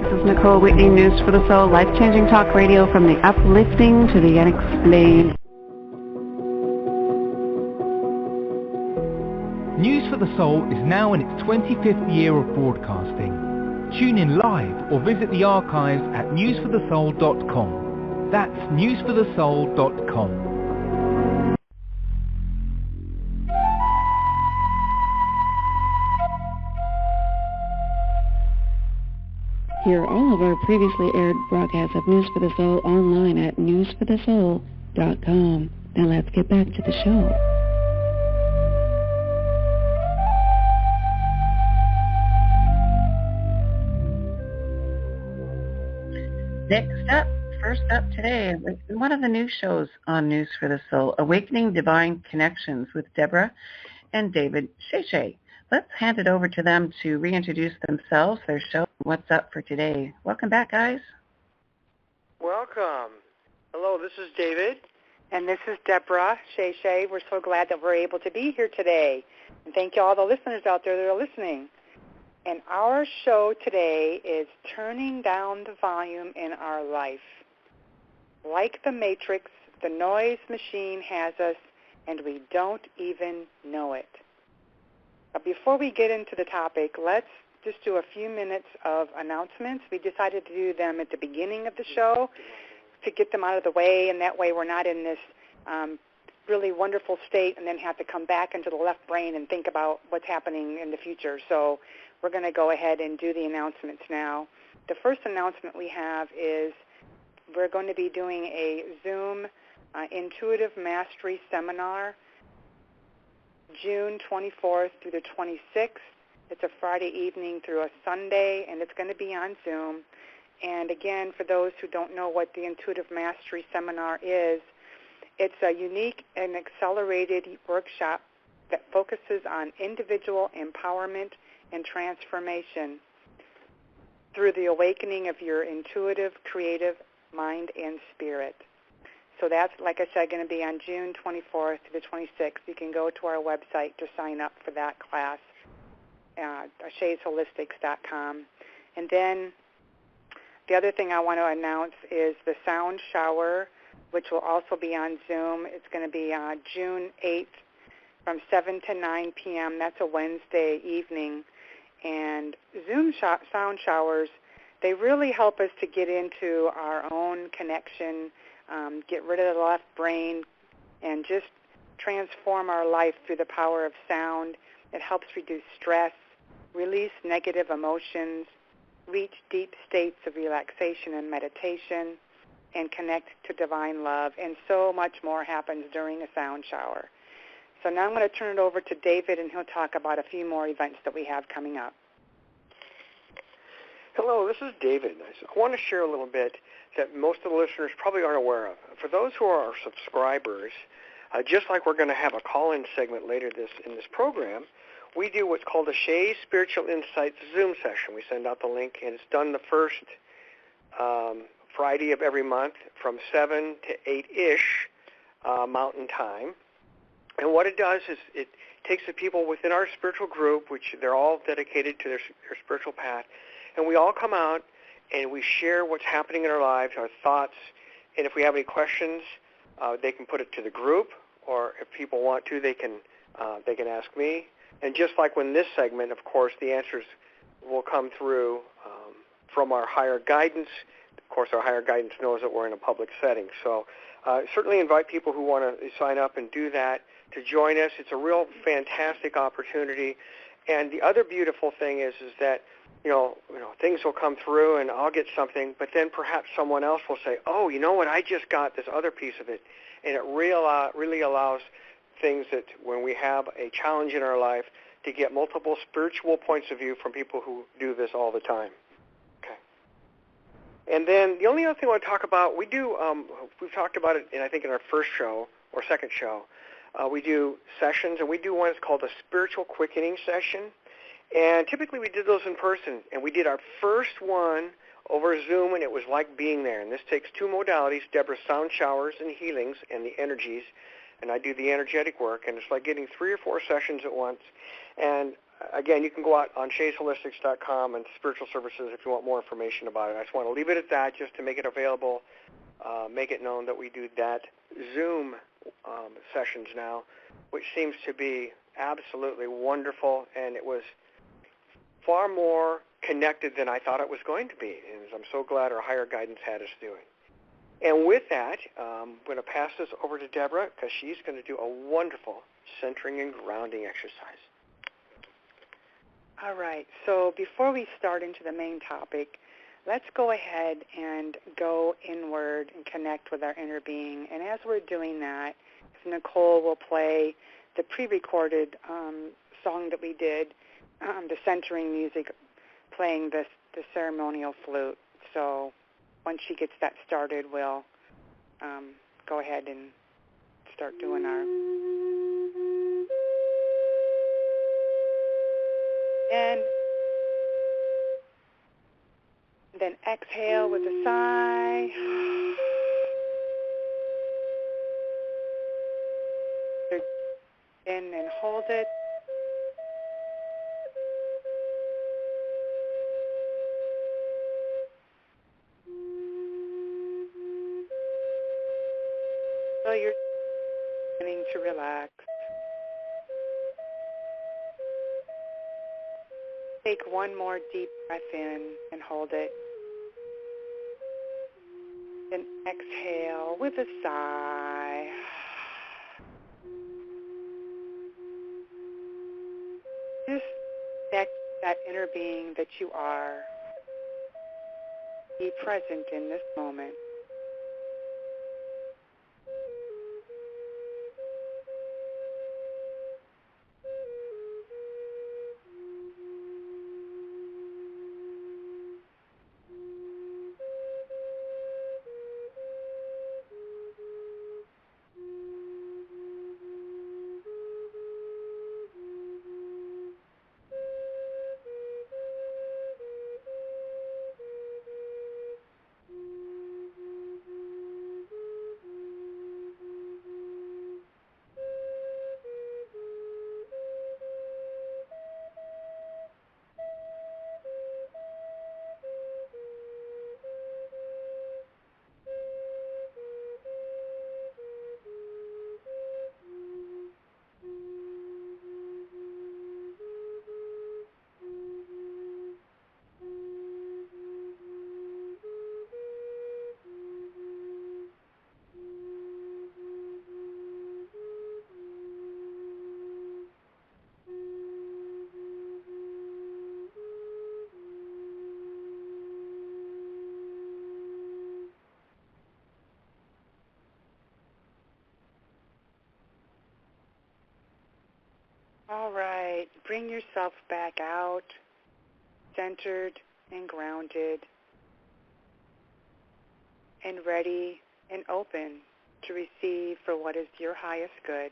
This is Nicole Whitney, News for the Soul, life-changing talk radio from the uplifting to the unexplained. News for the Soul is now in its 25th year of broadcasting. Tune in live or visit the archives at newsforthesoul.com. That's newsforthesoul.com. Hear all of our previously aired broadcasts of News for the Soul online at newsforthesoul.com. Now let's get back to the show. First up today, one of the new shows on News for the Soul, Awakening Divine Connections with Debra and David Sheshe. Let's hand it over to them to reintroduce themselves, their show, what's up for today. Welcome back, guys. Welcome. Hello, this is David. And this is Debra Sheshe. We're so glad that we're able to be here today. And thank you all the listeners out there that are listening. And our show today is turning down the volume in our life. Like the Matrix, the noise machine has us, and we don't even know it. But before we get into the topic, let's just do a few minutes of announcements. We decided to do them at the beginning of the show to get them out of the way, and that way we're not in this really wonderful state and then have to come back into the left brain and think about what's happening in the future. So we're going to go ahead and do the announcements now. The first announcement we have is we're going to be doing a Zoom Intuitive Mastery Seminar June 24th through the 26th. It's a Friday evening through a Sunday, and it's going to be on Zoom. And again, for those who don't know what the Intuitive Mastery Seminar is, it's a unique and accelerated workshop that focuses on individual empowerment and transformation through the awakening of your intuitive, creative mind and spirit. So that's, like I said, going to be on June 24th to the 26th. You can go to our website to sign up for that class, shadesholistics.com. And then the other thing I want to announce is the Sound Shower, which will also be on Zoom. It's going to be June 8th from 7 to 9 p.m. That's a Wednesday evening. And Zoom sound showers, they really help us to get into our own connection, get rid of the left brain, and just transform our life through the power of sound. It helps reduce stress, release negative emotions, reach deep states of relaxation and meditation, and connect to divine love. And so much more happens during a sound shower. So now I'm going to turn it over to David, and he'll talk about a few more events that we have coming up. Hello, this is David. I want to share a little bit that most of the listeners probably aren't aware of. For those who are our subscribers, just like we're going to have a call-in segment later in this program, we do what's called a Shea Spiritual Insights Zoom session. We send out the link, and it's done the first Friday of every month from 7 to 8-ish Mountain Time. And what it does is it takes the people within our spiritual group, which they're all dedicated to their spiritual path, and we all come out and we share what's happening in our lives, our thoughts, and if we have any questions, they can put it to the group, or if people want to, they can ask me. And just like when this segment, of course, the answers will come through from our higher guidance. Of course, our higher guidance knows that we're in a public setting. So certainly invite people who want to sign up and do that to join us. It's a real fantastic opportunity. And the other beautiful thing is that, you know, things will come through and I'll get something, but then perhaps someone else will say, oh, you know what, I just got this other piece of it. And it really allows things that when we have a challenge in our life to get multiple spiritual points of view from people who do this all the time. Okay. And then the only other thing I want to talk about, we've talked about it, I think, in our first show or second show. We do sessions, and we do one that's called a Spiritual Quickening Session. And typically we did those in person, and we did our first one over Zoom, and it was like being there. And this takes two modalities, Debra's sound showers and healings and the energies, and I do the energetic work, and it's like getting 3 or 4 sessions at once. And again, you can go out on shaysholistics.com and spiritual services if you want more information about it. I just want to leave it at that just to make it available, make it known that we do that Zoom sessions now, which seems to be absolutely wonderful, and it was far more connected than I thought it was going to be, and I'm so glad our higher guidance had us doing. And with that, I'm going to pass this over to Debra because she's going to do a wonderful centering and grounding exercise. All right. So before we start into the main topic, let's go ahead and go inward and connect with our inner being. And as we're doing that, Nicole will play the pre-recorded song that we did, the centering music, playing the ceremonial flute. So once she gets that started, we'll go ahead and start doing our... And then exhale with a sigh. In and hold it. So you're beginning to relax. Take one more deep breath in and hold it. Then exhale with a sigh. Just connect that inner being that you are. Be present in this moment. All right, bring yourself back out, centered and grounded, and ready and open to receive for what is your highest good.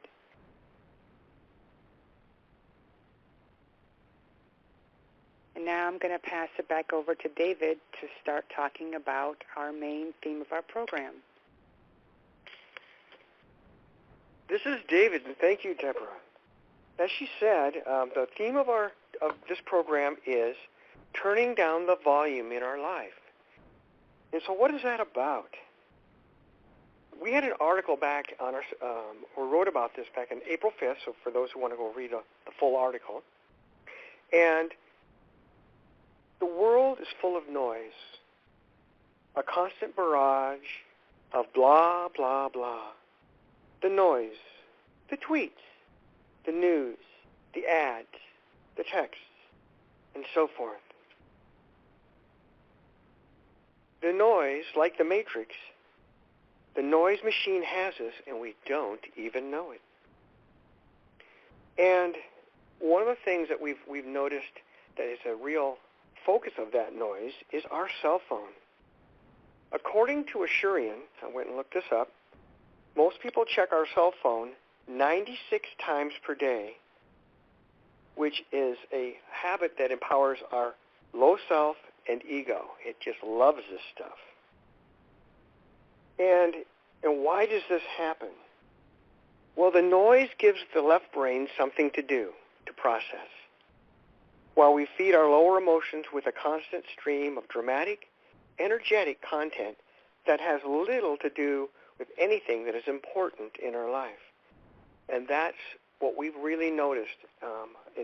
And now I'm going to pass it back over to David to start talking about our main theme of our program. This is David, and thank you, Debra. As she said, the theme of this program is turning down the volume in our life. And so what is that about? We had an article back on our, or wrote about this back on April 5th, so for those who want to go read the full article. And the world is full of noise, a constant barrage of blah, blah, blah. The noise, the tweets, the news, the ads, the texts, and so forth. The noise, like the Matrix, the noise machine has us, and we don't even know it. And one of the things that we've noticed that is a real focus of that noise is our cell phone. According to Asurian, I went and looked this up, most people check our cell phone 96 times per day, which is a habit that empowers our low self and ego. It just loves this stuff. And why does this happen? Well, the noise gives the left brain something to do, to process. while we feed our lower emotions with a constant stream of dramatic, energetic content that has little to do with anything that is important in our life. And that's what we've really noticed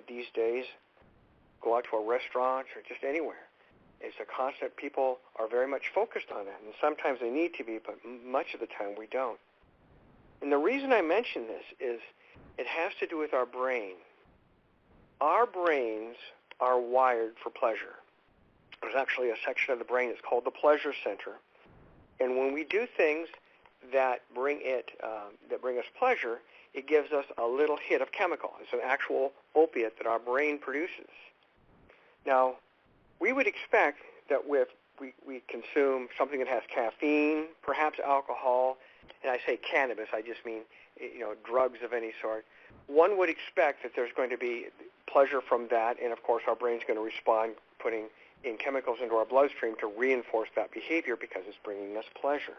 these days. Go out to a restaurant or just anywhere. It's a constant, people are very much focused on that, and sometimes they need to be, but much of the time we don't. And the reason I mention this is it has to do with our brain. Our brains are wired for pleasure. There's actually a section of the brain that's called the pleasure center. And when we do things that bring us pleasure, it gives us a little hit of chemical. It's an actual opiate that our brain produces. Now, we would expect that if we consume something that has caffeine, perhaps alcohol, and I say cannabis, I just mean drugs of any sort, one would expect that there's going to be pleasure from that, and of course our brain's going to respond putting in chemicals into our bloodstream to reinforce that behavior because it's bringing us pleasure.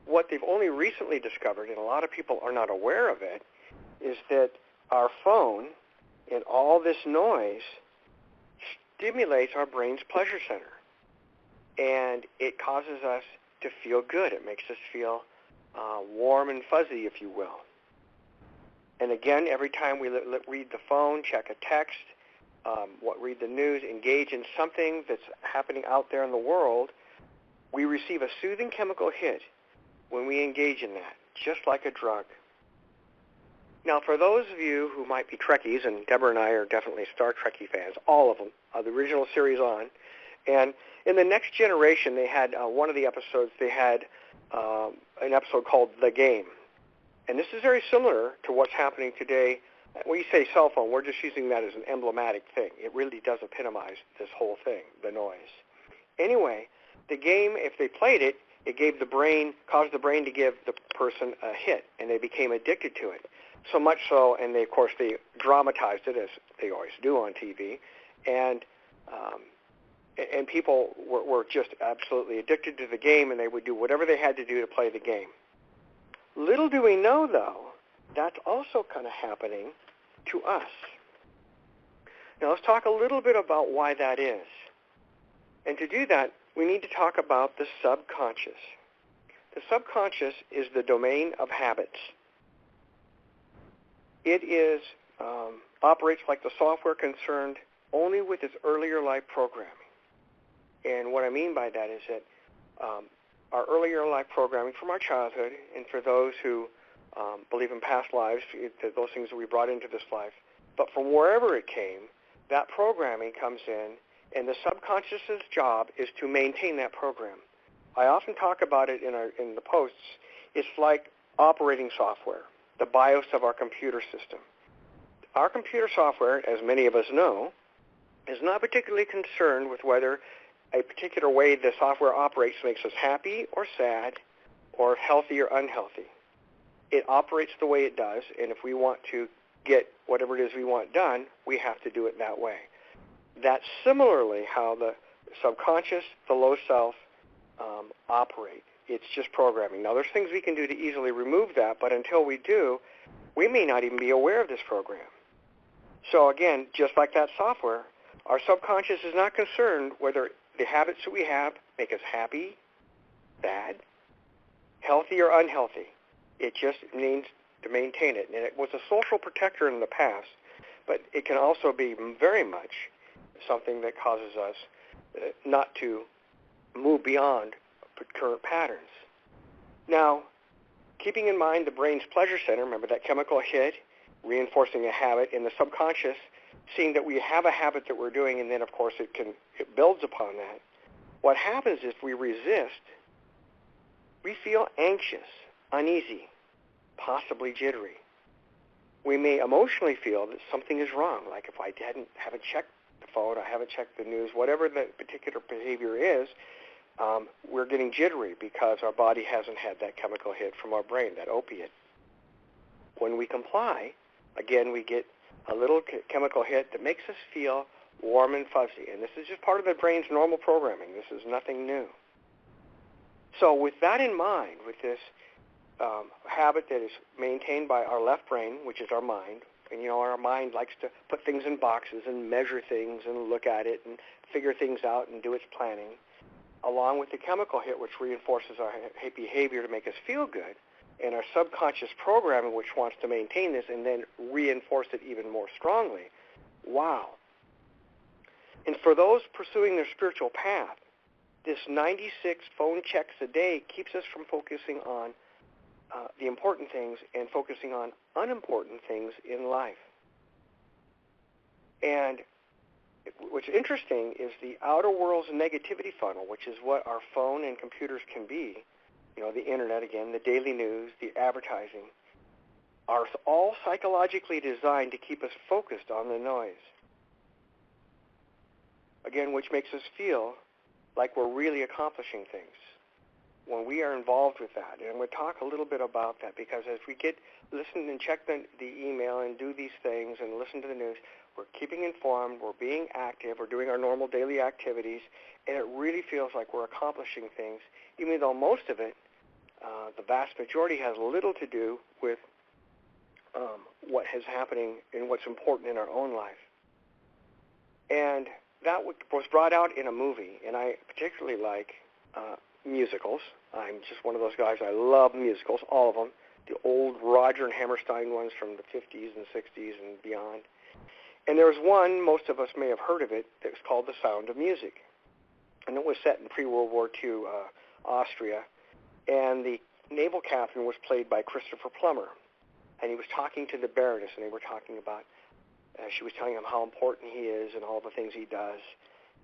What they've only recently discovered, and a lot of people are not aware of it, is that our phone and all this noise stimulates our brain's pleasure center. And it causes us to feel good. It makes us feel warm and fuzzy, if you will. And again, every time we read the phone, check a text, read the news, engage in something that's happening out there in the world, we receive a soothing chemical hit when we engage in that, just like a drug. Now, for those of you who might be Trekkies, and Debra and I are definitely Star Trekkie fans, all of them, the original series on, and in the Next Generation, they had one of the episodes, they had an episode called The Game. And this is very similar to what's happening today. When you say cell phone, we're just using that as an emblematic thing. It really does epitomize this whole thing, the noise. Anyway, the game, if they played it, it caused the brain to give the person a hit, and they became addicted to it. So much so, and of course they dramatized it, as they always do on TV, and people were just absolutely addicted to the game, and they would do whatever they had to do to play the game. Little do we know, though, that's also kind of happening to us. Now let's talk a little bit about why that is. And to do that, we need to talk about the subconscious. The subconscious is the domain of habits. It operates like the software concerned only with its earlier life programming. And what I mean by that is that our earlier life programming from our childhood, and for those who believe in past lives, those things that we brought into this life, but from wherever it came, that programming comes in, and the subconscious's job is to maintain that program. I often talk about it in the posts. It's like operating software, the BIOS of our computer system. Our computer software, as many of us know, is not particularly concerned with whether a particular way the software operates makes us happy or sad or healthy or unhealthy. It operates the way it does, and if we want to get whatever it is we want done, we have to do it that way. That's similarly how the subconscious, the low self, operate. It's just programming. Now, there's things we can do to easily remove that, but until we do, we may not even be aware of this program. So again, just like that software, our subconscious is not concerned whether the habits that we have make us happy, sad, healthy, or unhealthy. It just means to maintain it. And it was a social protector in the past, but it can also be very much something that causes us not to move beyond current patterns. Now, keeping in mind the brain's pleasure center, remember that chemical hit, reinforcing a habit, in the subconscious, seeing that we have a habit that we're doing, and then, of course, it builds upon that. What happens is we resist, we feel anxious, uneasy, possibly jittery. We may emotionally feel that something is wrong, like if I haven't checked the phone, I haven't checked the news, whatever the particular behavior is, we're getting jittery because our body hasn't had that chemical hit from our brain, that opiate. When we comply, again, we get a little chemical hit that makes us feel warm and fuzzy. And this is just part of the brain's normal programming. This is nothing new. So with that in mind, with this habit that is maintained by our left brain, which is our mind, And, our mind likes to put things in boxes and measure things and look at it and figure things out and do its planning, along with the chemical hit, which reinforces our behavior to make us feel good, and our subconscious programming, which wants to maintain this and then reinforce it even more strongly. Wow. And for those pursuing their spiritual path, this 96 phone checks a day keeps us from focusing on the important things and focusing on unimportant things in life. And what's interesting is the outer world's negativity funnel, which is what our phone and computers can be, the internet again, the daily news, the advertising, are all psychologically designed to keep us focused on the noise. Again, which makes us feel like we're really accomplishing things when we are involved with that. And we'll talk a little bit about that, because as we listen and check the email and do these things and listen to the news, we're keeping informed, we're being active, we're doing our normal daily activities, and it really feels like we're accomplishing things, even though most of it, the vast majority, has little to do with what is happening and what's important in our own life. And that was brought out in a movie, and I particularly like musicals. I'm just one of those guys. I love musicals, all of them, the old Roger and Hammerstein ones from the 50s and 60s and beyond. And there was one, most of us may have heard of it, that was called The Sound of Music. And it was set in pre-World War II Austria. And the naval captain was played by Christopher Plummer. And he was talking to the Baroness, and they were talking about, she was telling him how important he is and all the things he does.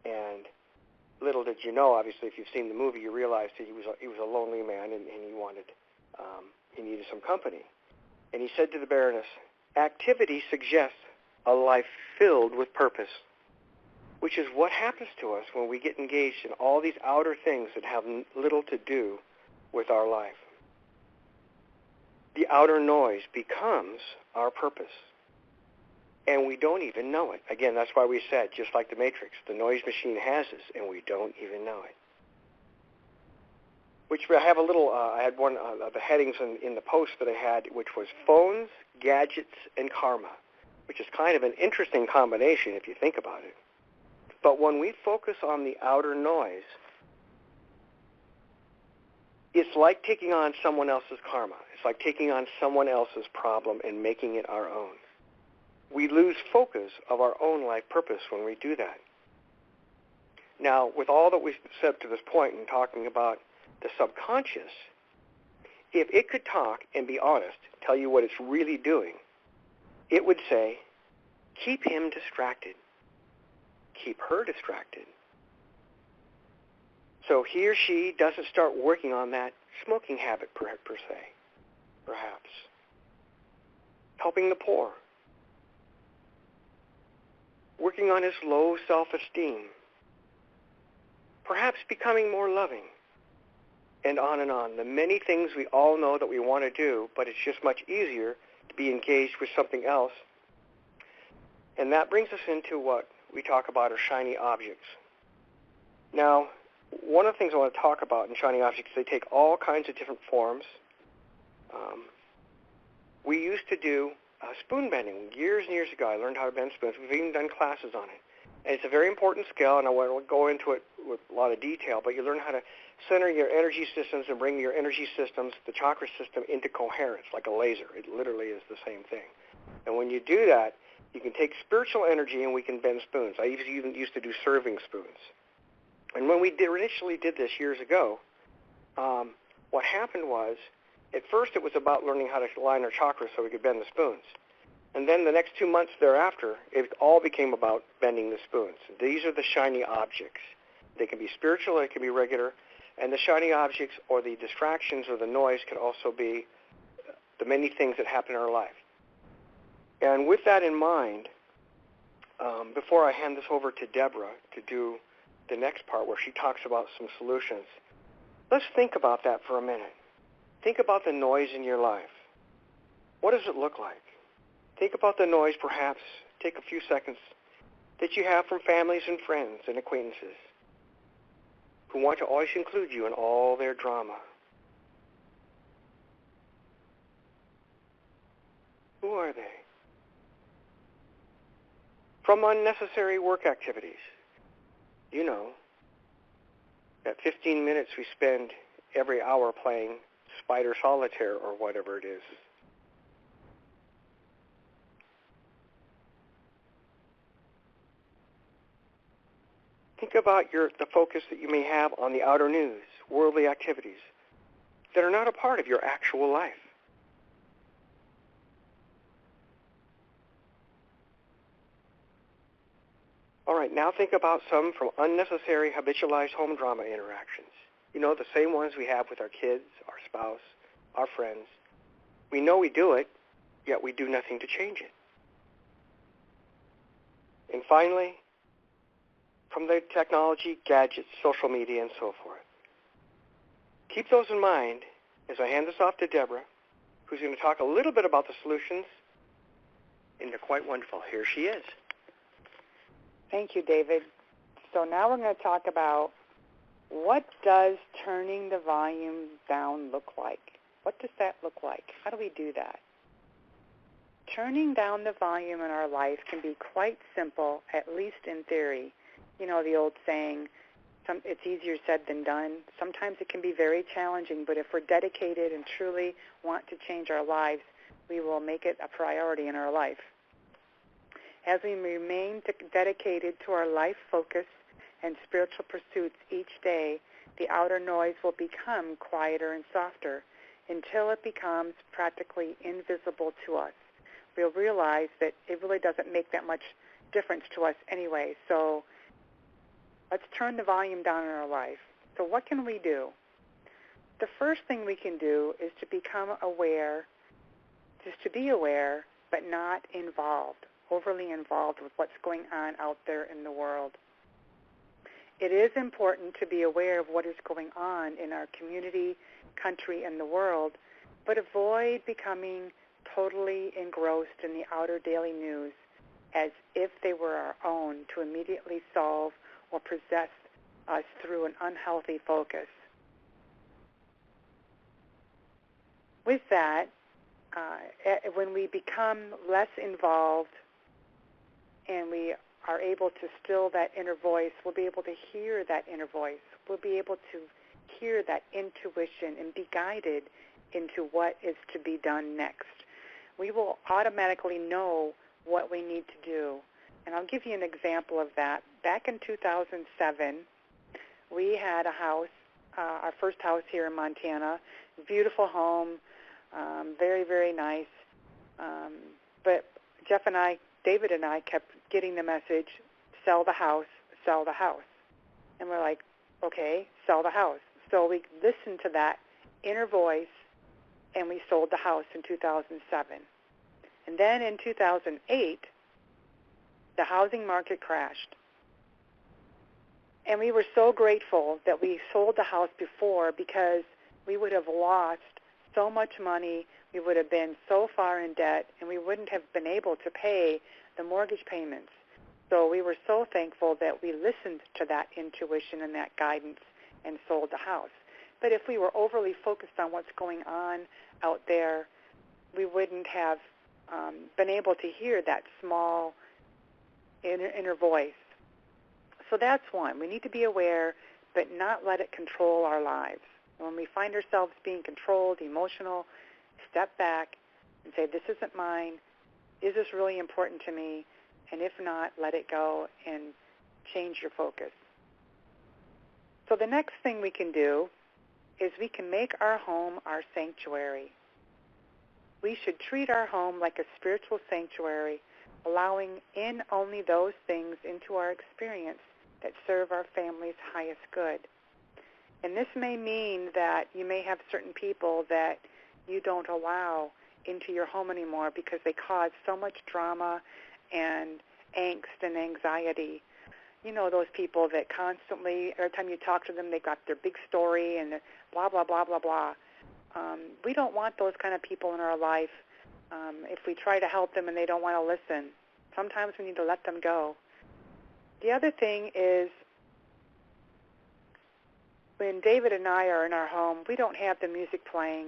And little did you know, obviously, if you've seen the movie, you realize that he was a lonely man, and he needed some company. And he said to the Baroness, "Activity suggests a life filled with purpose," which is what happens to us when we get engaged in all these outer things that have little to do with our life. The outer noise becomes our purpose, and we don't even know it. Again, that's why we said, just like the Matrix, the noise machine has us, and we don't even know it. Which I have I had one of the headings in the post that I had, which was phones, gadgets, and karma, which is kind of an interesting combination if you think about it. But when we focus on the outer noise, it's like taking on someone else's karma. It's like taking on someone else's problem and making it our own. We lose focus of our own life purpose when we do that. Now, with all that we've said to this point in talking about the subconscious, if it could talk and be honest, tell you what it's really doing, it would say, keep him distracted. Keep her distracted. So he or she doesn't start working on that smoking habit per se, perhaps. Helping the poor. Working on his low self-esteem. Perhaps becoming more loving. And on. The many things we all know that we want to do, but it's just much easier to be engaged with something else. And that brings us into what we talk about are shiny objects. Now, one of the things I want to talk about in shiny objects, they take all kinds of different forms. We used to do spoon bending years and years ago. I learned how to bend spoons. We've even done classes on it. And it's a very important skill, and I won't go into it with a lot of detail, but you learn how to center your energy systems and bring your energy systems, the chakra system, into coherence like a laser. It literally is the same thing. And when you do that, you can take spiritual energy and we can bend spoons. I even used to do serving spoons. And when we initially did this years ago, what happened was, at first it was about learning how to align our chakras so we could bend the spoons. And then the next 2 months thereafter, it all became about bending the spoons. These are the shiny objects. They can be spiritual, they can be regular, and the shiny objects or the distractions or the noise can also be the many things that happen in our life. And with that in mind, before I hand this over to Debra to do the next part where she talks about some solutions, let's think about that for a minute. Think about the noise in your life. What does it look like? Think about the noise, perhaps, take a few seconds, that you have from families and friends and acquaintances who want to always include you in all their drama. Who are they? from unnecessary work activities. You know, that 15 minutes we spend every hour playing Spider Solitaire or whatever it is. Think about the focus that you may have on the outer news, worldly activities that are not a part of your actual life. All right, now think about some from unnecessary habitualized home drama interactions. You know, the same ones we have with our kids, our spouse, our friends. We know we do it, yet we do nothing to change it. And finally, from the technology, gadgets, social media, and so forth. Keep those in mind as I hand this off to Debra, who's going to talk a little bit about the solutions, and they're quite wonderful. Here she is. Thank you, David. So now we're going to talk about what does turning the volume down look like? What does that look like? How do we do that? Turning down the volume in our life can be quite simple, at least in theory. You know, the old saying, it's easier said than done. Sometimes it can be very challenging, but if we're dedicated and truly want to change our lives, we will make it a priority in our life. As we remain dedicated to our life focus and spiritual pursuits each day, the outer noise will become quieter and softer until it becomes practically invisible to us. We'll realize that it really doesn't make that much difference to us anyway. So let's turn the volume down in our life. So what can we do? The first thing we can do is to become aware, just to be aware, but not involved, overly involved with what's going on out there in the world. It is important to be aware of what is going on in our community, country, and the world, but avoid becoming totally engrossed in the outer daily news as if they were our own to immediately solve or possess us through an unhealthy focus. With that, when we become less involved and we are able to still that inner voice, we'll be able to hear that inner voice. We'll be able to hear that intuition and be guided into what is to be done next. We will automatically know what we need to do. And I'll give you an example of that. Back in 2007, we had a house, our first house here in Montana, beautiful home, very, very nice. But Jeff and I, David and I, kept getting the message, sell the house, sell the house. And we're like, okay, sell the house. So we listened to that inner voice, and we sold the house in 2007. And then in 2008, the housing market crashed. And we were so grateful that we sold the house before, because we would have lost so much money, we would have been so far in debt, and we wouldn't have been able to pay the mortgage payments. So we were so thankful that we listened to that intuition and that guidance and sold the house. But if we were overly focused on what's going on out there, we wouldn't have been able to hear that small inner voice. So that's one. We need to be aware, but not let it control our lives. When we find ourselves being controlled, emotional, step back and say, this isn't mine. Is this really important to me? And if not, let it go and change your focus. So the next thing we can do is we can make our home our sanctuary. We should treat our home like a spiritual sanctuary, allowing in only those things into our experience that serve our family's highest good. And this may mean that you may have certain people that you don't allow into your home anymore because they cause so much drama and angst and anxiety. You know, those people that constantly, every time you talk to them, they got their big story and blah, blah, blah, blah, blah. We don't want those kind of people in our life. If we try to help them and they don't want to listen, sometimes we need to let them go. The other thing is, when David and I are in our home, we don't have the music playing.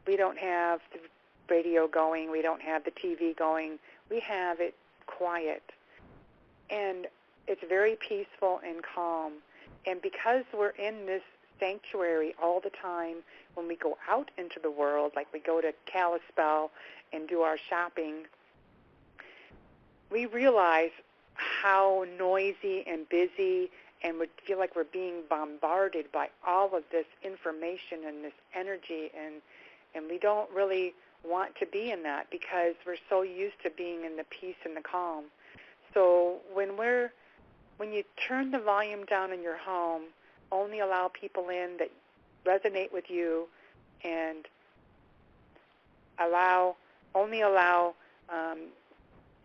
We don't have the radio going. We don't have the TV going. We have it quiet. and it's very peaceful and calm. And because we're in this sanctuary all the time, when we go out into the world, like we go to Kalispell and do our shopping, we realize how noisy and busy, and we feel like we're being bombarded by all of this information and this energy, and we don't really want to be in that because we're so used to being in the peace and the calm. So when you turn the volume down in your home, only allow people in that resonate with you, and only allow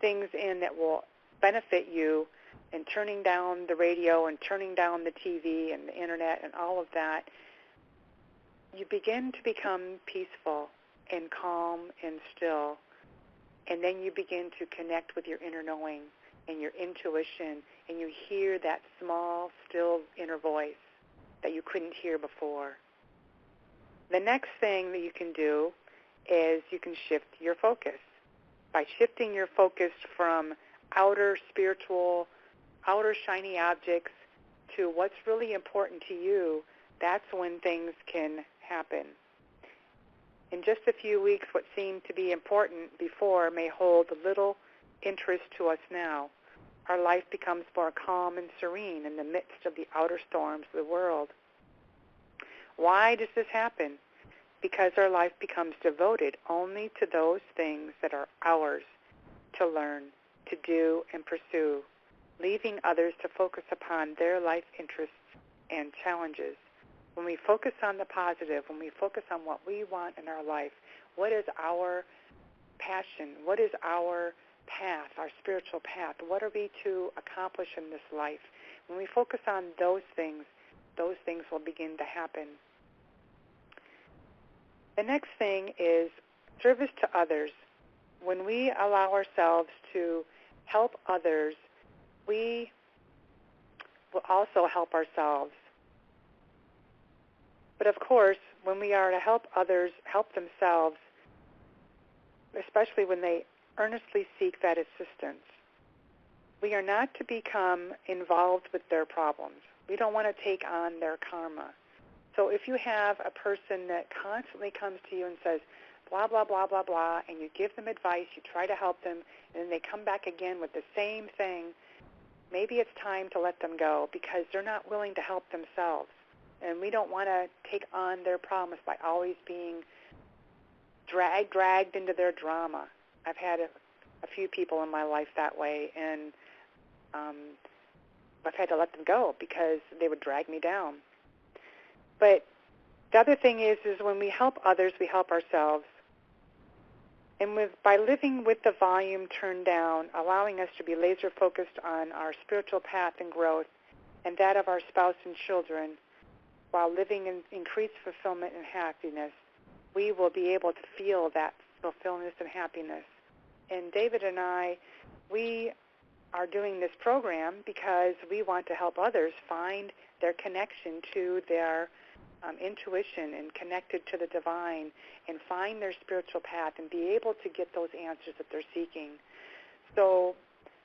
things in that will benefit you, and turning down the radio and turning down the TV and the internet and all of that, you begin to become peaceful and calm and still, and then you begin to connect with your inner knowing and your intuition, and you hear that small, still inner voice that you couldn't hear before. The next thing that you can do is you can shift your focus. By shifting your focus from outer spiritual, outer shiny objects to what's really important to you, that's when things can happen. In just a few weeks, what seemed to be important before may hold little interest to us now. Our life becomes more calm and serene in the midst of the outer storms of the world. Why does this happen? Because our life becomes devoted only to those things that are ours to learn, to do, and pursue, leaving others to focus upon their life interests and challenges. When we focus on the positive, when we focus on what we want in our life, what is our passion, what is our path, our spiritual path, what are we to accomplish in this life? When we focus on those things will begin to happen. The next thing is service to others. When we allow ourselves to help others, we will also help ourselves. But of course, when we are to help others help themselves, especially when they earnestly seek that assistance, we are not to become involved with their problems. We don't want to take on their karma. So if you have a person that constantly comes to you and says, blah, blah, blah, blah, blah, and you give them advice, you try to help them, and then they come back again with the same thing, maybe it's time to let them go because they're not willing to help themselves. And we don't want to take on their problems by always being dragged into their drama. I've had a few people in my life that way, and I've had to let them go because they would drag me down. But the other thing is when we help others, we help ourselves. And by living with the volume turned down, allowing us to be laser focused on our spiritual path and growth and that of our spouse and children, while living in increased fulfillment and happiness, we will be able to feel that fulfillment and happiness. And David and I, we are doing this program because we want to help others find their connection to their intuition and connected to the divine and find their spiritual path and be able to get those answers that they're seeking. So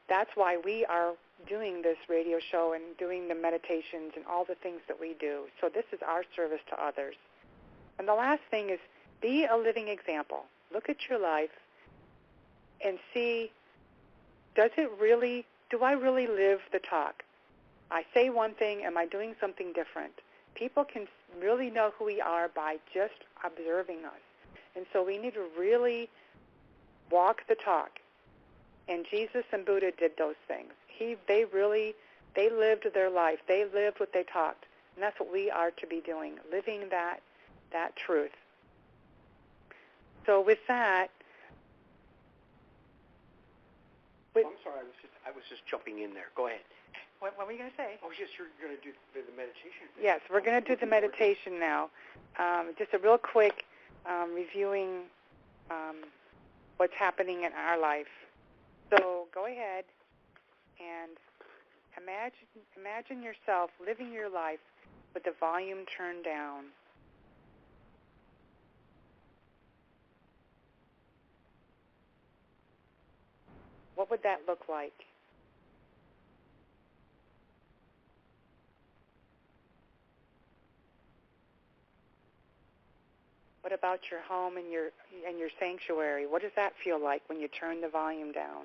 that's why we are doing this radio show and doing the meditations and all the things that we do. So this is our service to others. And the last thing is be a living example. Look at your life and see, do I really live the talk? I say one thing, am I doing something different? People can really know who we are by just observing us. And so we need to really walk the talk. And Jesus and Buddha did those things. They lived their life. They lived what they talked. And that's what we are to be doing, living that truth. So with that, I'm sorry, I was just jumping in there. Go ahead. What were you going to say? Oh, yes, you're going to do the meditation. Yes, we're going to do the meditation now. Just a real quick reviewing what's happening in our life. So go ahead and imagine yourself living your life with the volume turned down. What would that look like? What about your home and your sanctuary? What does that feel like when you turn the volume down,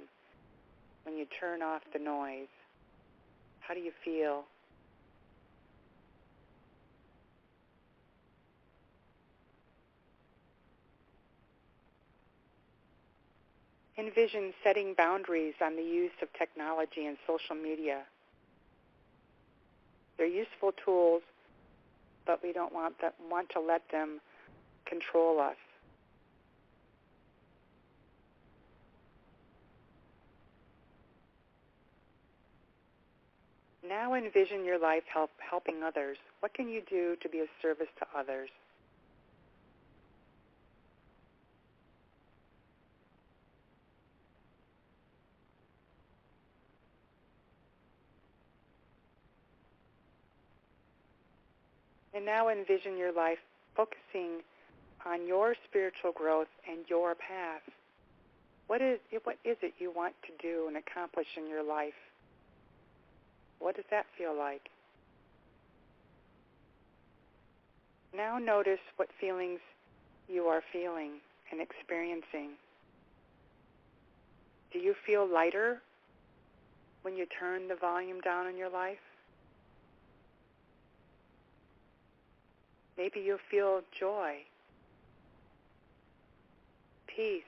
when you turn off the noise? How do you feel? Envision setting boundaries on the use of technology and social media. They're useful tools, but we don't want to let them control us. Now envision your life helping others. What can you do to be of service to others? And now envision your life focusing on your spiritual growth and your path. What is it you want to do and accomplish in your life? What does that feel like? Now notice what feelings you are feeling and experiencing. Do you feel lighter when you turn the volume down in your life? Maybe you feel joy, peace,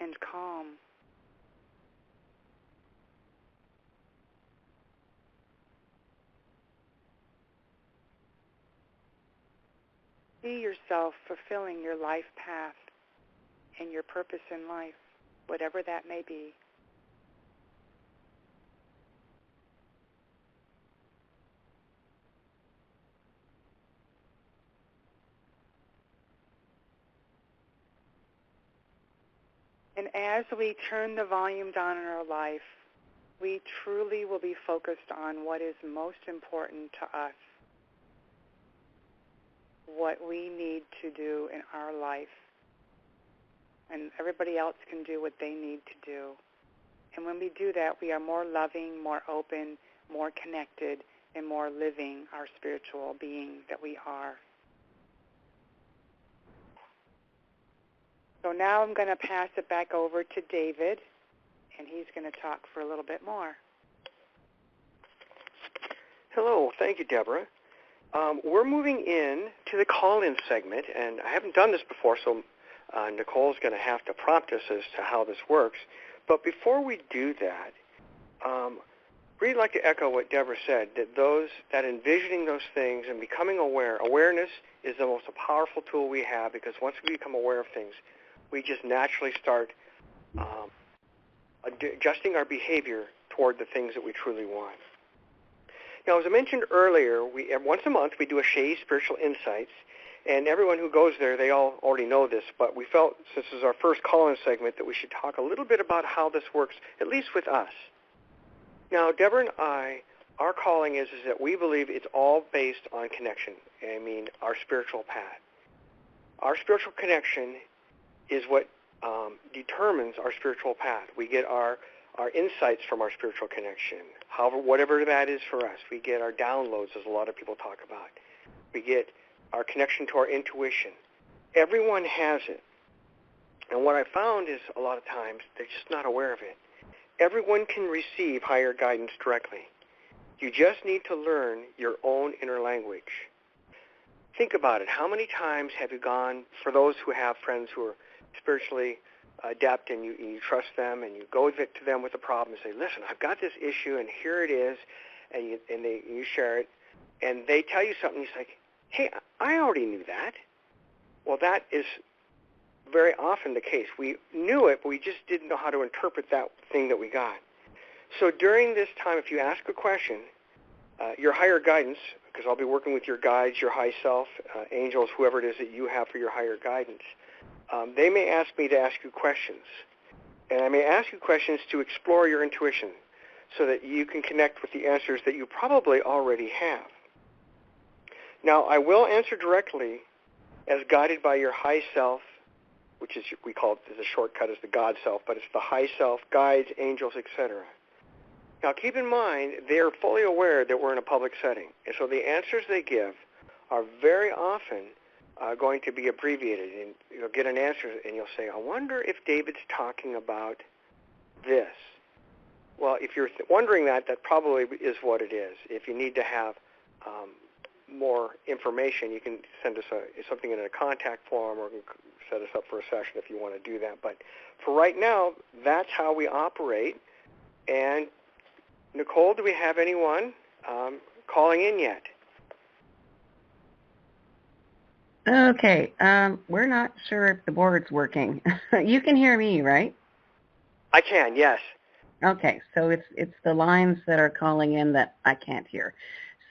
and calm. See yourself fulfilling your life path and your purpose in life, whatever that may be. And as we turn the volume down in our life, we truly will be focused on what is most important to us, what we need to do in our life. And everybody else can do what they need to do. And when we do that, we are more loving, more open, more connected, and more living our spiritual being that we are. So now I'm going to pass it back over to David, and he's going to talk for a little bit more. Hello. Thank you, Debra. We're moving in to the call-in segment, and I haven't done this before, so Nicole's going to have to prompt us as to how this works. But before we do that, really like to echo what Debra said, that envisioning those things and becoming aware. Awareness is the most powerful tool we have, because once we become aware of things, we just naturally start adjusting our behavior toward the things that we truly want. Now, as I mentioned earlier, once a month we do a Shea Spiritual Insights, and everyone who goes there, they all already know this, but we felt, since this is our first call-in segment, that we should talk a little bit about how this works, at least with us. Now, Debra and I, our calling is that we believe it's all based on connection. I mean, our spiritual path. Our spiritual connection is what determines our spiritual path. We get our insights from our spiritual connection, whatever that is for us. We get our downloads, as a lot of people talk about. We get our connection to our intuition. Everyone has it. And what I found is a lot of times they're just not aware of it. Everyone can receive higher guidance directly. You just need to learn your own inner language. Think about it. How many times have you gone, for those who have friends who are spiritually adept and you trust them, and you go to them with a problem and say, listen, I've got this issue and here it is, and you share it, and they tell you something, you say, hey, I already knew that. Well, that is very often the case. We knew it, but we just didn't know how to interpret that thing that we got. So during this time, if you ask a question, your higher guidance, because I'll be working with your guides, your high self, angels, whoever it is that you have for your higher guidance, they may ask me to ask you questions. And I may ask you questions to explore your intuition so that you can connect with the answers that you probably already have. Now, I will answer directly as guided by your high self, which is, we call it as a shortcut as the God self, but it's the high self, guides, angels, etc. Now, keep in mind, they are fully aware that we're in a public setting. And so the answers they give are very often going to be abbreviated. And you'll get an answer, and you'll say, I wonder if David's talking about this. Well, if you're wondering that probably is what it is. If you need to have more information, you can send us something in a contact form, or set us up for a session if you want to do that. But for right now, that's how we operate. And Nicole, do we have anyone calling in yet? Okay, we're not sure if the board's working. You can hear me, right? I can, yes. Okay, so it's the lines that are calling in that I can't hear.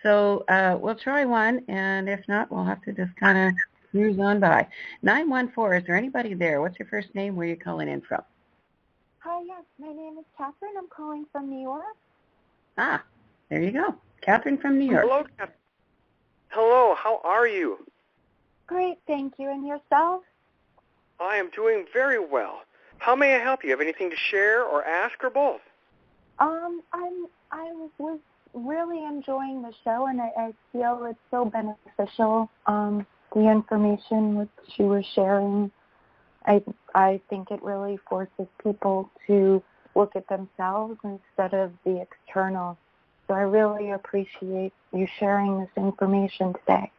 So we'll try one, and if not, we'll have to just kind of cruise on by. 914, is there anybody there? What's your first name? Where are you calling in from? Hi, yes, my name is Catherine. I'm calling from New York. Ah, there you go. Catherine from New York. Hello, Catherine. Hello, how are you? Great, thank you. And yourself? I am doing very well. How may I help you? Have anything to share or ask, or both? I was really enjoying the show, and I feel it's so beneficial. The information which you were sharing, I think it really forces people to look at themselves instead of the external. So I really appreciate you sharing this information today.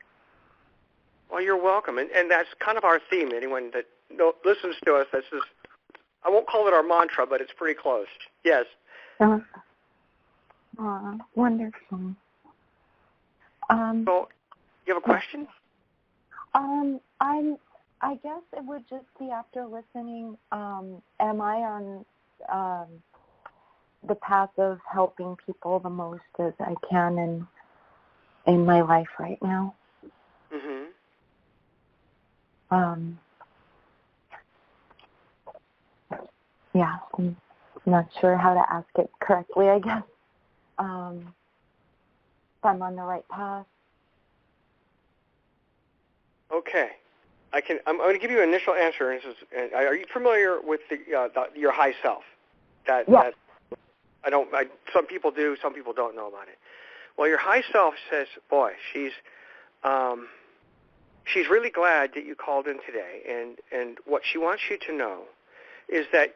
Well, you're welcome, and that's kind of our theme. Anyone that listens to us, this is, I won't call it our mantra, but it's pretty close. Yes. Wonderful. So, you have a question? I guess it would just be after listening. Am I on the path of helping people the most as I can in my life right now? Mm-hmm. Yeah, I'm not sure how to ask it correctly, I guess. If I'm on the right path. Okay. I'm going to give you an initial answer. Are you familiar with your high self? Yes. Some people do, some people don't know about it. Well, your high self says, boy, she's really glad that you called in today, and what she wants you to know is that,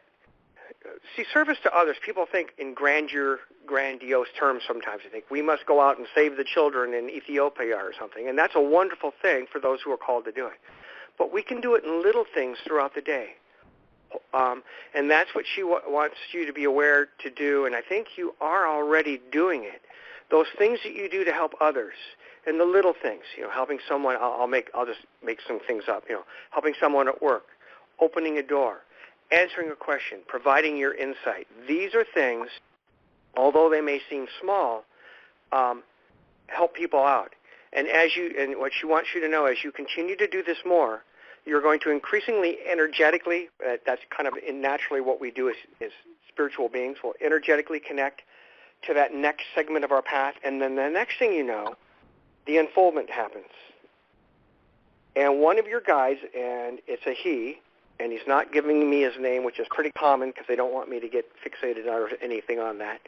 see, service to others, people think in grandiose terms sometimes. They think we must go out and save the children in Ethiopia or something, and that's a wonderful thing for those who are called to do it. But we can do it in little things throughout the day, and that's what she wants you to be aware to do, and I think you are already doing it. Those things that you do to help others, and the little things, helping someone. I'll just make some things up. Helping someone at work, opening a door, answering a question, providing your insight. These are things, although they may seem small, help people out. And what she wants you to know, as you continue to do this more, you're going to increasingly energetically, that's kind of naturally what we do as spiritual beings, we'll energetically connect to that next segment of our path, and then the next thing you know, the unfoldment happens. And one of your guides, and it's a he, and he's not giving me his name, which is pretty common because they don't want me to get fixated or anything on that,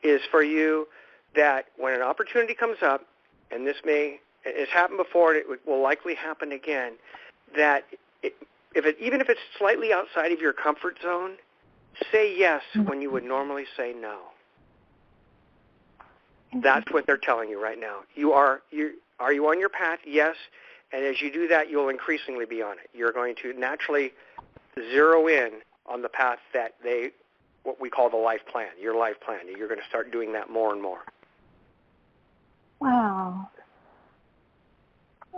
is for you that when an opportunity comes up, and it's happened before and it will likely happen again, that even if it's slightly outside of your comfort zone, say yes when you would normally say no. That's what they're telling you right now. Are you on your path? Yes. And as you do that, you'll increasingly be on it. You're going to naturally zero in on the path that what we call the life plan, your life plan. You're going to start doing that more and more. Wow.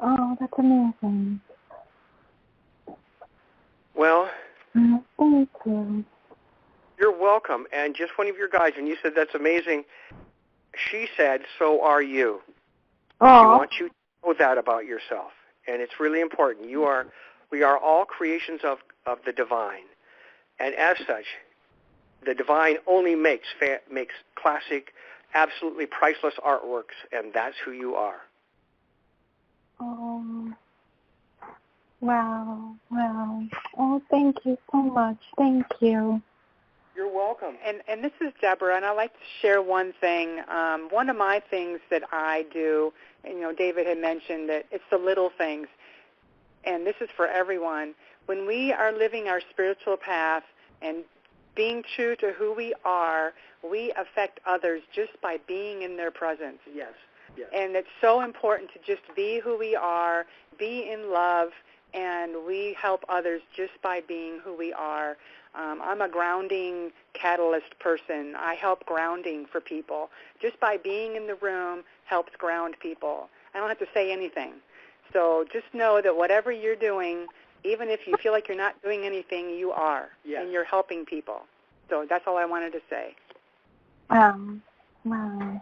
Oh, that's amazing. Well, thank you. You're welcome. And just one of your guys, and you said that's amazing, she said, so are you. Oh. She wants you to know that about yourself. And it's really important. We are all creations of the divine. And as such, the divine only makes classic, absolutely priceless artworks, and that's who you are. Oh, wow. Oh, thank you so much. Thank you. You're welcome. And this is Debra, and I'd like to share one thing. One of my things that I do, and, David had mentioned that it's the little things, and this is for everyone. When we are living our spiritual path and being true to who we are, we affect others just by being in their presence. Yes. And it's so important to just be who we are, be in love, and we help others just by being who we are. I'm a grounding catalyst person. I help grounding for people. Just by being in the room helps ground people. I don't have to say anything. So just know that whatever you're doing, even if you feel like you're not doing anything, you are, and you're helping people. So that's all I wanted to say. Wow.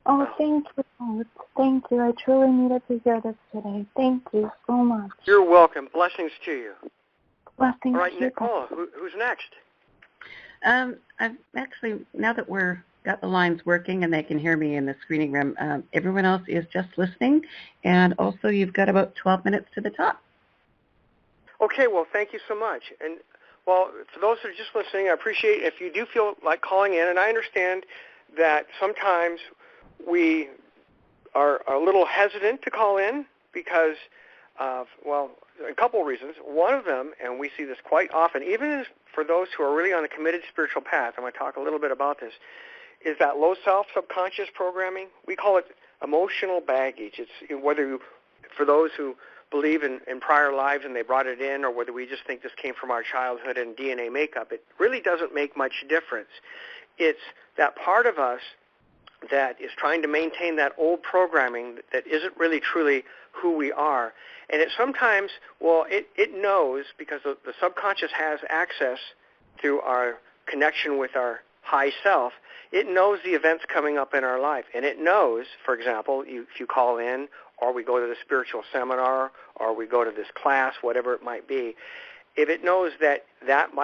Oh, thank you. Thank you. I truly needed to hear this today. Thank you so much. You're welcome. Blessings to you. Blessings. All right, to you. Nicole, who's next? I've actually, now that we're got the lines working and they can hear me in the screening room, everyone else is just listening, and also you've got about 12 minutes to the top. Okay, well, thank you so much. And, well, for those who are just listening, I appreciate if you do feel like calling in, and I understand that sometimes we are a little hesitant to call in because of, well, a couple of reasons. One of them, and we see this quite often, even for those who are really on a committed spiritual path, I'm going to talk a little bit about this, is that low self, subconscious programming. We call it emotional baggage. It's whether you, for those who believe in prior lives and they brought it in, or whether we just think this came from our childhood and DNA makeup, it really doesn't make much difference. It's that part of us that is trying to maintain that old programming that isn't really truly who we are. And it sometimes, well, it knows, because the subconscious has access through our connection with our high self, it knows the events coming up in our life. And it knows, for example, if you call in, or we go to the spiritual seminar, or we go to this class, whatever it might be, if it knows that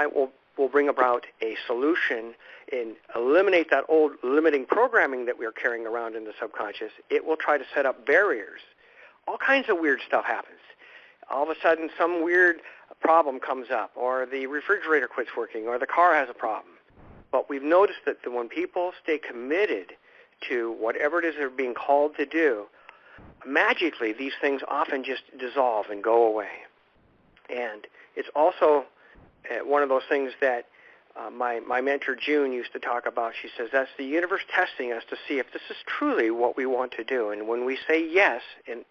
will bring about a solution and eliminate that old limiting programming that we're carrying around in the subconscious, it will try to set up barriers. All kinds of weird stuff happens. All of a sudden, some weird problem comes up, or the refrigerator quits working, or the car has a problem. But we've noticed that when people stay committed to whatever it is they're being called to do, magically these things often just dissolve and go away. And it's also one of those things that my mentor June used to talk about. She says that's the universe testing us to see if this is truly what we want to do. And when we say yes and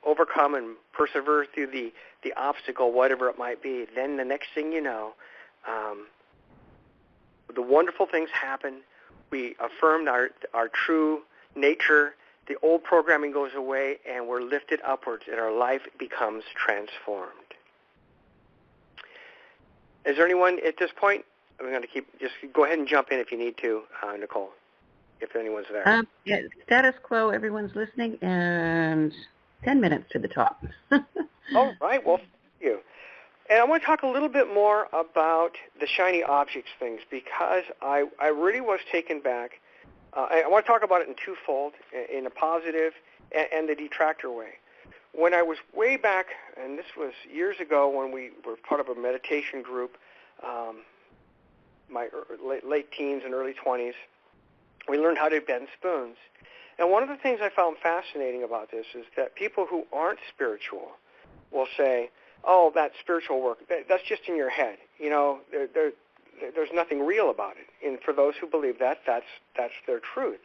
overcome and persevere through the obstacle, whatever it might be, then the next thing you know, the wonderful things happen. We affirm our true nature. The old programming goes away, and we're lifted upwards, and our life becomes transformed. Is there anyone at this point? I'm going to just go ahead and jump in if you need to, Nicole, if anyone's there. Yeah, status quo, everyone's listening, and 10 minutes to the top. All right, well, thank you. And I want to talk a little bit more about the shiny objects things, because I really was taken back. I want to talk about it in twofold, in a positive and the detractor way. When I was way back, and this was years ago when we were part of a meditation group, my late teens and early 20s, we learned how to bend spoons. And one of the things I found fascinating about this is that people who aren't spiritual will say, oh, that's spiritual work. That's just in your head. You know, there's nothing real about it. And for those who believe that, that's their truth.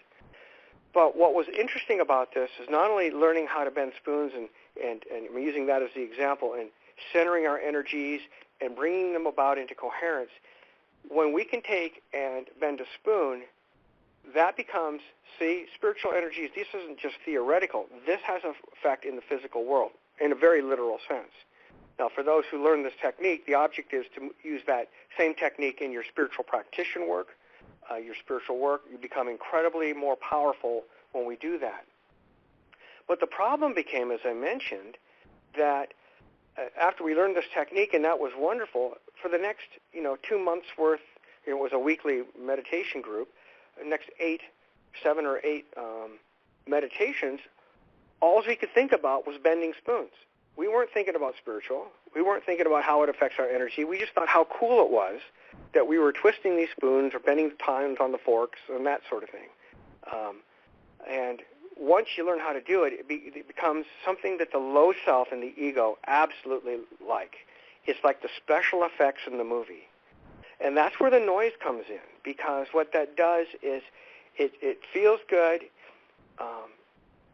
But what was interesting about this is not only learning how to bend spoons and using that as the example and centering our energies and bringing them about into coherence, when we can take and bend a spoon, that becomes, see, spiritual energies, this isn't just theoretical. This has an effect in the physical world in a very literal sense. Now, for those who learn this technique, the object is to use that same technique in your spiritual practitioner work, your spiritual work. You become incredibly more powerful when we do that. But the problem became, as I mentioned, that after we learned this technique, and that was wonderful, for the next 2 months worth, it was a weekly meditation group, the next 7 or 8 meditations, all we could think about was bending spoons. We weren't thinking about spiritual. We weren't thinking about how it affects our energy. We just thought how cool it was that we were twisting these spoons or bending the tines on the forks and that sort of thing. And once you learn how to do it, it becomes something that the low self and the ego absolutely like. It's like the special effects in the movie. And that's where the noise comes in, because what that does is it feels good,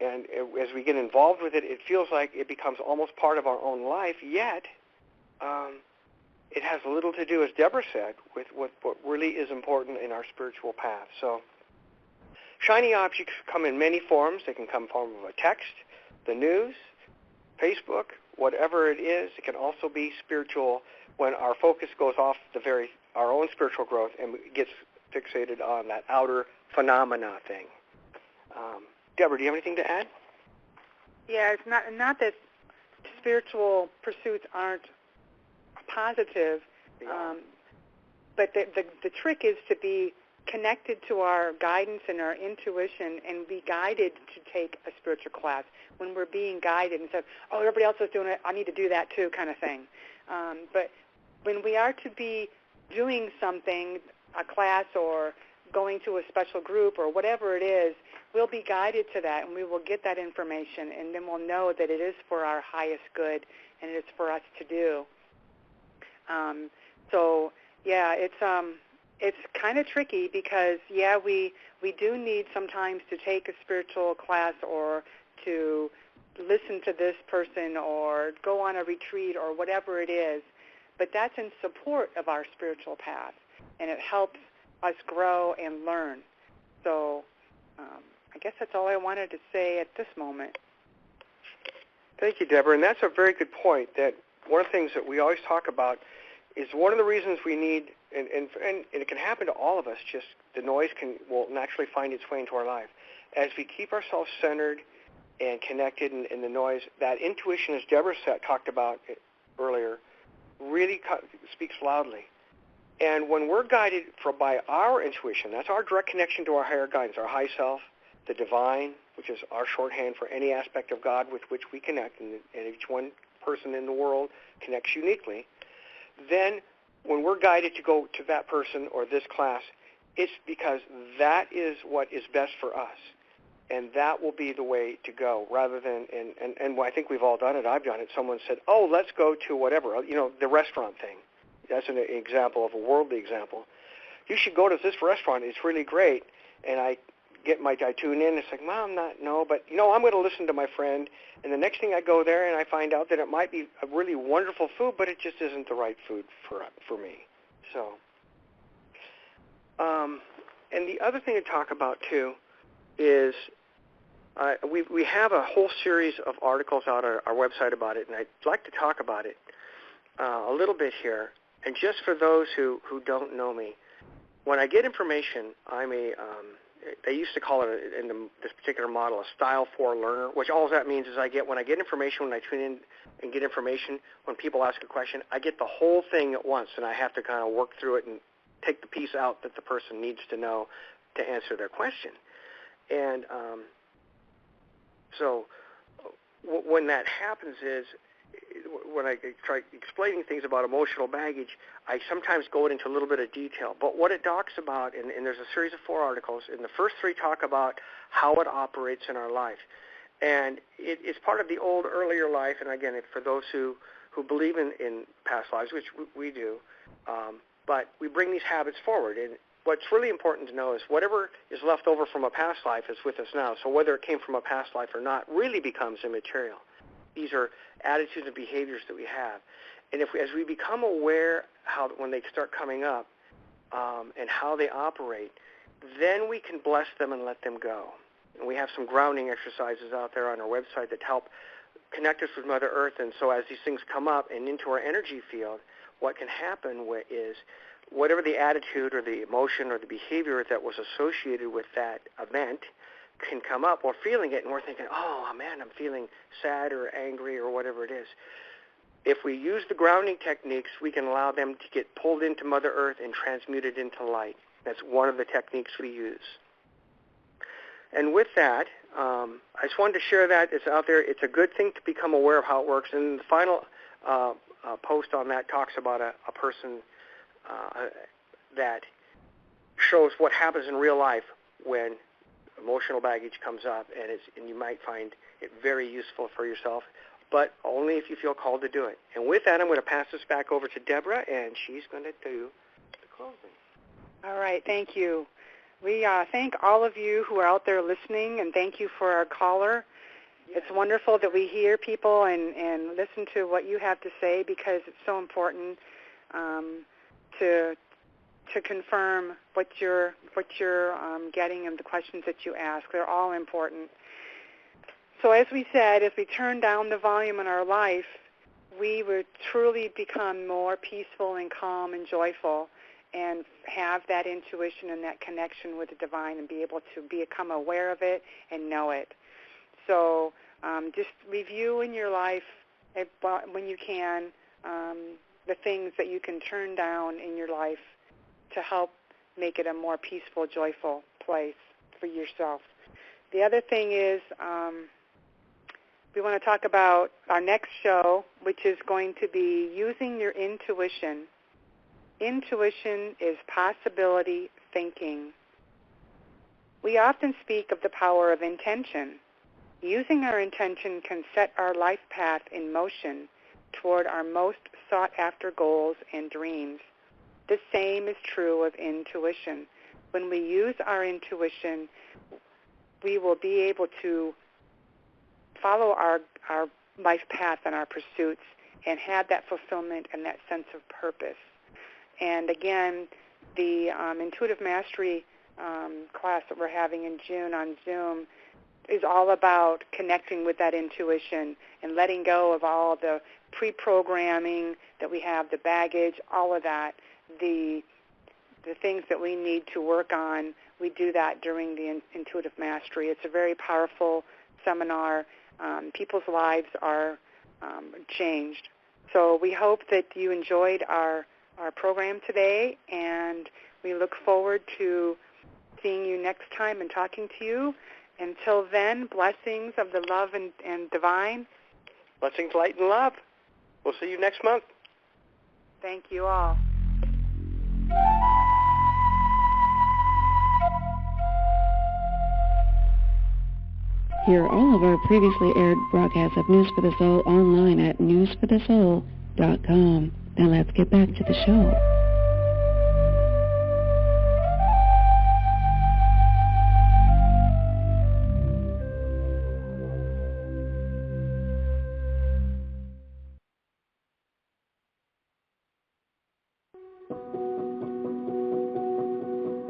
and as we get involved with it, it feels like it becomes almost part of our own life, yet it has little to do, as Debra said, with what really is important in our spiritual path. So shiny objects come in many forms. They can come in the form of a text, the news, Facebook, whatever it is. It can also be spiritual when our focus goes off our own spiritual growth and gets fixated on that outer phenomena thing. Debra, do you have anything to add? Yeah, it's not that spiritual pursuits aren't positive, but the trick is to be connected to our guidance and our intuition and be guided to take a spiritual class when we're being guided and said, oh, everybody else is doing it, I need to do that too, kind of thing. But when we are to be doing something, a class or going to a special group or whatever it is, we'll be guided to that and we will get that information, and then we'll know that it is for our highest good and it's for us to do. So yeah, it's kind of tricky because we do need sometimes to take a spiritual class or to listen to this person or go on a retreat or whatever it is, but that's in support of our spiritual path, and it helps us grow and learn. So I guess that's all I wanted to say at this moment. Thank you, Debra, and that's a very good point, that one of the things that we always talk about is one of the reasons we need, and it can happen to all of us, just the noise will naturally find its way into our life. As we keep ourselves centered and connected in the noise, that intuition, as Debra talked about earlier, really speaks loudly. And when we're guided by our intuition, that's our direct connection to our higher guidance, our high self, the divine, which is our shorthand for any aspect of God with which we connect, and each one person in the world connects uniquely. Then when we're guided to go to that person or this class, it's because that is what is best for us. And that will be the way to go, rather than, and I think we've all done it, I've done it, someone said, oh, let's go to whatever, the restaurant thing. That's an example of a worldly example. You should go to this restaurant, it's really great. And I tune in, it's like, Mom, but I'm going to listen to my friend. And the next thing I go there and I find out that it might be a really wonderful food, but it just isn't the right food for me. So, and the other thing to talk about too is we have a whole series of articles out on our website about it, and I'd like to talk about it a little bit here. And just for those who don't know me, when I get information, I'm they used to call it in this particular model a Style 4 learner, which all that means is when I get information, when I tune in and get information, when people ask a question, I get the whole thing at once, and I have to kind of work through it and take the piece out that the person needs to know to answer their question. And so when that happens is, when I try explaining things about emotional baggage, I sometimes go into a little bit of detail. But what it talks about, and there's a series of 4 articles, and the first 3 talk about how it operates in our life. And it's part of the earlier life, and again, for those who believe in past lives, which we do, but we bring these habits forward. And what's really important to know is whatever is left over from a past life is with us now. So whether it came from a past life or not really becomes immaterial. These are attitudes and behaviors that we have. And as we become aware when they start coming up and how they operate, then we can bless them and let them go. And we have some grounding exercises out there on our website that help connect us with Mother Earth. And so as these things come up and into our energy field, what can happen is whatever the attitude or the emotion or the behavior that was associated with that event can come up, or feeling it, and we're thinking, oh, man, I'm feeling sad or angry or whatever it is. If we use the grounding techniques, we can allow them to get pulled into Mother Earth and transmuted into light. That's one of the techniques we use. And with that, I just wanted to share that. It's out there. It's a good thing to become aware of how it works. And the final post on that talks about a person that shows what happens in real life when emotional baggage comes up, and you might find it very useful for yourself, but only if you feel called to do it. And with that, I'm going to pass this back over to Debra, and she's going to do the closing. All right, thank you. We thank all of you who are out there listening, and thank you for our caller. It's wonderful that we hear people and listen to what you have to say, because it's so important to confirm what you're getting and the questions that you ask. They're all important. So as we said, as we turn down the volume in our life, we would truly become more peaceful and calm and joyful, and have that intuition and that connection with the divine, and be able to become aware of it and know it. So just review in your life, when you can, the things that you can turn down in your life to help make it a more peaceful, joyful place for yourself. The other thing is we want to talk about our next show, which is going to be using your intuition. Intuition is possibility thinking. We often speak of the power of intention. Using our intention can set our life path in motion toward our most sought-after goals and dreams. The same is true of intuition. When we use our intuition, we will be able to follow our life path and our pursuits and have that fulfillment and that sense of purpose. And again, the Intuitive Mastery class that we're having in June on Zoom is all about connecting with that intuition and letting go of all the pre-programming that we have, the baggage, all of that, the things that we need to work on. We do that during the Intuitive Mastery. It's a very powerful seminar. People's lives are changed. So we hope that you enjoyed our program today, and we look forward to seeing you next time and talking to you. Until then, blessings of the love and divine. Blessings, light, and love. We'll see you next month. Thank you all. Hear all of our previously aired broadcasts of News for the Soul online at newsforthesoul.com. Now let's get back to the show.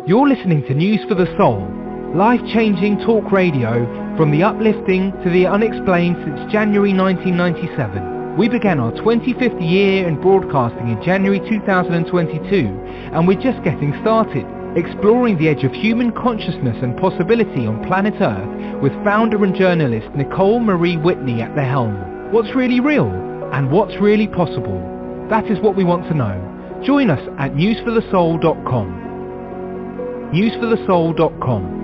You're listening to News for the Soul, life-changing talk radio from the uplifting to the unexplained since January 1997. We began our 25th year in broadcasting in January 2022, and we're just getting started, exploring the edge of human consciousness and possibility on planet Earth with founder and journalist Nicole Marie Whitney at the helm. What's really real and what's really possible? That is what we want to know. Join us at newsforthesoul.com. newsforthesoul.com.